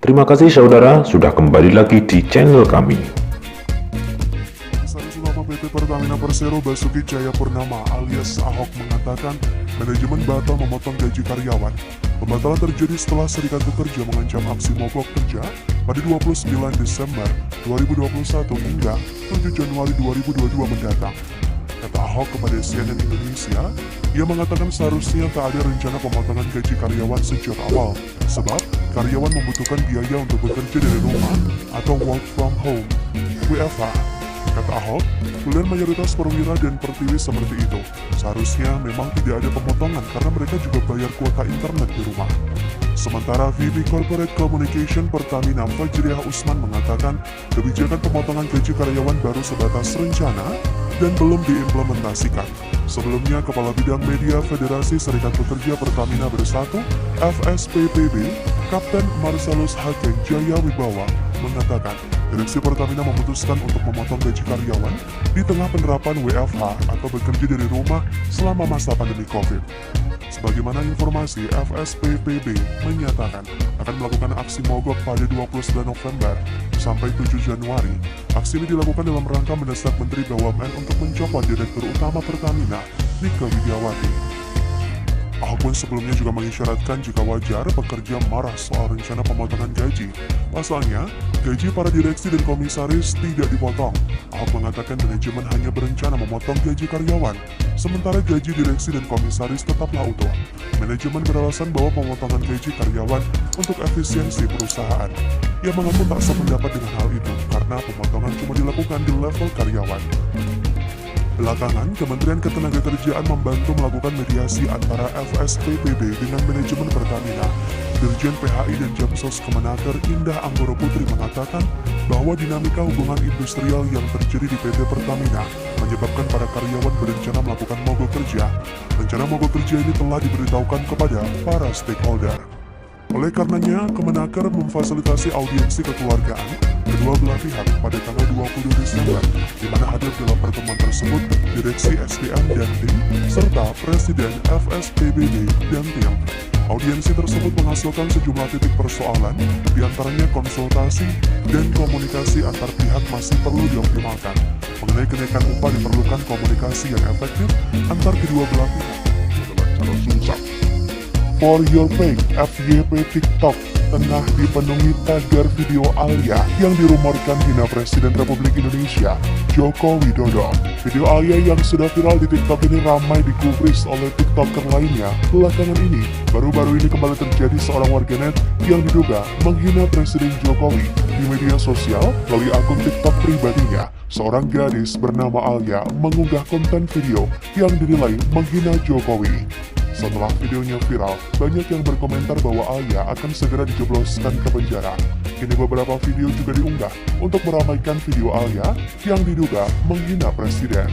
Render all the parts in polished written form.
Terima kasih saudara sudah kembali lagi di channel kami. Komisaris Utama PT Pertamina Persero Basuki Cahayapurnama alias Ahok mengatakan manajemen batal memotong gaji karyawan. Pembatalan terjadi setelah Serikat Pekerja mengancam aksi mogok kerja pada 29 Desember 2021 hingga 7 Januari 2022 mendatang. Kata Ahok kepada CNN Indonesia, ia mengatakan seharusnya tak ada rencana pemotongan gaji karyawan sejak awal, sebab karyawan membutuhkan biaya untuk bekerja dari rumah atau work from home, WFH. Kata Ahok, pilihan mayoritas perwira dan pertiwi seperti itu. Seharusnya memang tidak ada pemotongan karena mereka juga bayar kuota internet di rumah. Sementara VP Corporate Communication Pertamina Fajriah Usman mengatakan kebijakan pemotongan gaji karyawan baru sebatas rencana dan belum diimplementasikan. Sebelumnya, Kepala Bidang Media Federasi Serikat Pekerja Pertamina Bersatu (FSPPB), Kapten Marcelus Hagen Jaya Wibawa mengatakan Direksi Pertamina memutuskan untuk memotong gaji karyawan di tengah penerapan WFH atau bekerja dari rumah selama masa pandemi COVID. Sebagaimana informasi, FSPPB menyatakan akan melakukan aksi mogok pada 29 November sampai 7 Januari. Aksi ini dilakukan dalam rangka mendesak Menteri BUMN untuk mencopot Direktur Utama Pertamina, Nike Widiawati. Ahok pun sebelumnya juga mengisyaratkan jika wajar pekerja marah soal rencana pemotongan gaji. Pasalnya, gaji para direksi dan komisaris tidak dipotong. Ahok mengatakan manajemen hanya berencana memotong gaji karyawan, sementara gaji direksi dan komisaris tetaplah utuh. Manajemen beralasan bahwa pemotongan gaji karyawan untuk efisiensi perusahaan. Ia mengaku tak sependapat dengan hal itu karena pemotongan cuma dilakukan di level karyawan. Belakangan, Kementerian Ketenagakerjaan membantu melakukan mediasi antara FSPPB dengan manajemen Pertamina. Dirjen PHI dan Jamsos Kemenaker Indah Anggoro Putri mengatakan bahwa dinamika hubungan industrial yang terjadi di PT Pertamina menyebabkan para karyawan berencana melakukan mogok kerja. Rencana mogok kerja ini telah diberitahukan kepada para stakeholder. Oleh karenanya, Kemenaker memfasilitasi audiensi kekeluargaan kedua belah pihak pada tanggal 20 Desember, di mana hadir dalam pertemuan tersebut Direksi SDM dan Tim, serta Presiden FSPBB dan Tim. Audiensi tersebut menghasilkan sejumlah titik persoalan, diantaranya konsultasi dan komunikasi antar pihak masih perlu dioptimalkan. Mengenai kenaikan upah diperlukan komunikasi yang efektif antar kedua belah pihak adalah cara susah. For Your Fake, FYP TikTok tengah dipenuhi tagar video Alia yang dirumorkan hina Presiden Republik Indonesia, Joko Widodo. Video Alia yang sudah viral di TikTok ini ramai digubris oleh TikToker lainnya. Belakangan ini, baru-baru ini kembali terjadi seorang warganet yang diduga menghina Presiden Jokowi di media sosial melalui akun TikTok pribadinya. Seorang gadis bernama Alia mengunggah konten video yang dinilai menghina Jokowi. Setelah videonya viral, banyak yang berkomentar bahwa Alia akan segera dijebloskan ke penjara. Kini beberapa video juga diunggah untuk meramaikan video Alia yang diduga menghina presiden.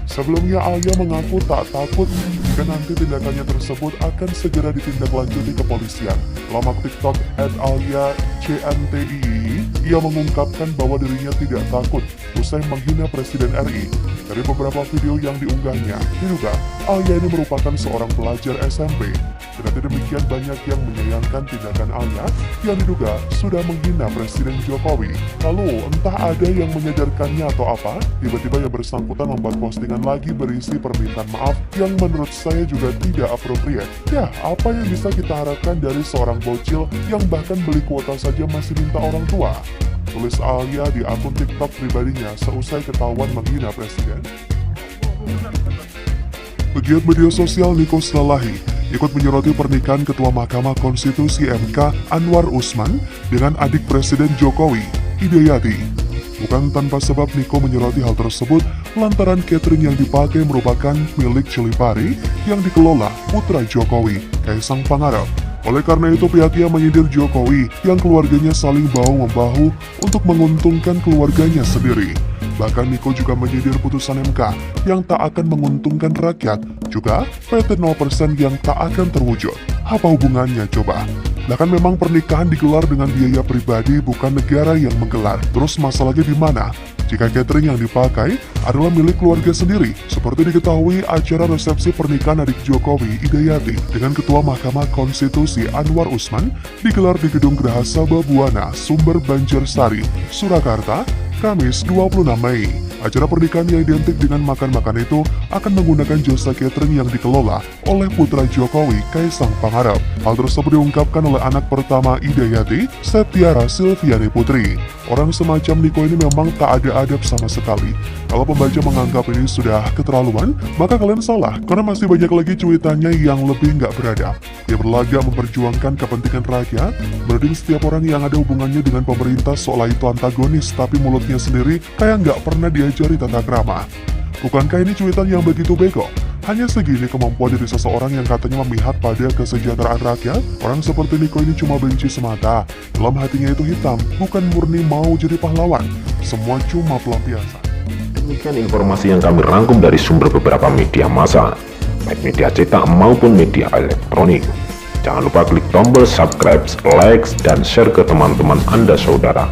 Sebelumnya Alia mengaku tak takut jika nanti tindakannya tersebut akan segera ditindaklanjuti kepolisian. Laman TikTok @AliaCNTII, ia mengungkapkan bahwa dirinya tidak takut usai menghina Presiden RI. Dari beberapa video yang diunggahnya, diduga Alia ini merupakan seorang pelajar SMP. Kendati demikian, banyak yang menyayangkan tindakan Alia yang diduga sudah menghina Presiden Jokowi. Lalu, entah ada yang menyadarkannya atau apa, tiba-tiba yang bersangkutan membuat postingan lagi berisi permintaan maaf yang menurut saya juga tidak appropriate. Ya, apa yang bisa kita harapkan dari seorang bocil yang bahkan beli kuota saja masih minta orang tua? Tulis Alia di akun TikTok pribadinya seusai ketahuan menghina presiden. Pegiat media sosial Niko Slalahi ikut menyoroti pernikahan Ketua Mahkamah Konstitusi MK Anwar Usman dengan adik Presiden Jokowi, Hidayati. Bukan tanpa sebab Niko menyoroti hal tersebut lantaran catering yang dipakai merupakan milik Chilipari yang dikelola putra Jokowi, Kaisang Pangarep. Oleh karena itu pihaknya menyindir Jokowi yang keluarganya saling bahu-membahu untuk menguntungkan keluarganya sendiri. Bahkan Niko juga menyindir putusan MK yang tak akan menguntungkan rakyat, juga PT 0% yang tak akan terwujud. Apa hubungannya coba? Bahkan memang pernikahan digelar dengan biaya pribadi bukan negara yang menggelar. Terus masalahnya di mana? jika catering yang dipakai adalah milik keluarga sendiri. Seperti diketahui, acara resepsi pernikahan adik Jokowi, Ida Yati, dengan Ketua Mahkamah Konstitusi Anwar Usman digelar di Gedung Geraha Sababwana, Sumber Banjarsari, Surakarta, Kamis 26 Mei. Acara pernikahan yang identik dengan makan-makan itu akan menggunakan jasa catering yang dikelola oleh putra Jokowi, Kaisang Pangarep. Hal tersebut diungkapkan oleh anak pertama Ida Yati, Septiara Silviani Putri. Orang semacam Niko ini memang tak ada adab sama sekali. Kalau pembaca menganggap ini sudah keterlaluan, maka kalian salah, karena masih banyak lagi cuitannya yang lebih nggak beradab. Dia berlagak memperjuangkan kepentingan rakyat, menuding setiap orang yang ada hubungannya dengan pemerintah seolah itu antagonis, tapi mulutnya sendiri kayak nggak pernah diajari tata krama. Bukankah ini cuitan yang begitu bego? Hanya segini kemampuan dari seseorang yang katanya memihak pada kesejahteraan rakyat? Orang seperti Niko ini cuma benci semata. Dalam hatinya itu hitam, bukan murni mau jadi pahlawan. Semua cuma pelampiasan. Demikian informasi yang kami rangkum dari sumber beberapa media massa, baik media cetak maupun media elektronik. Jangan lupa klik tombol subscribe, like, dan share ke teman-teman Anda saudara.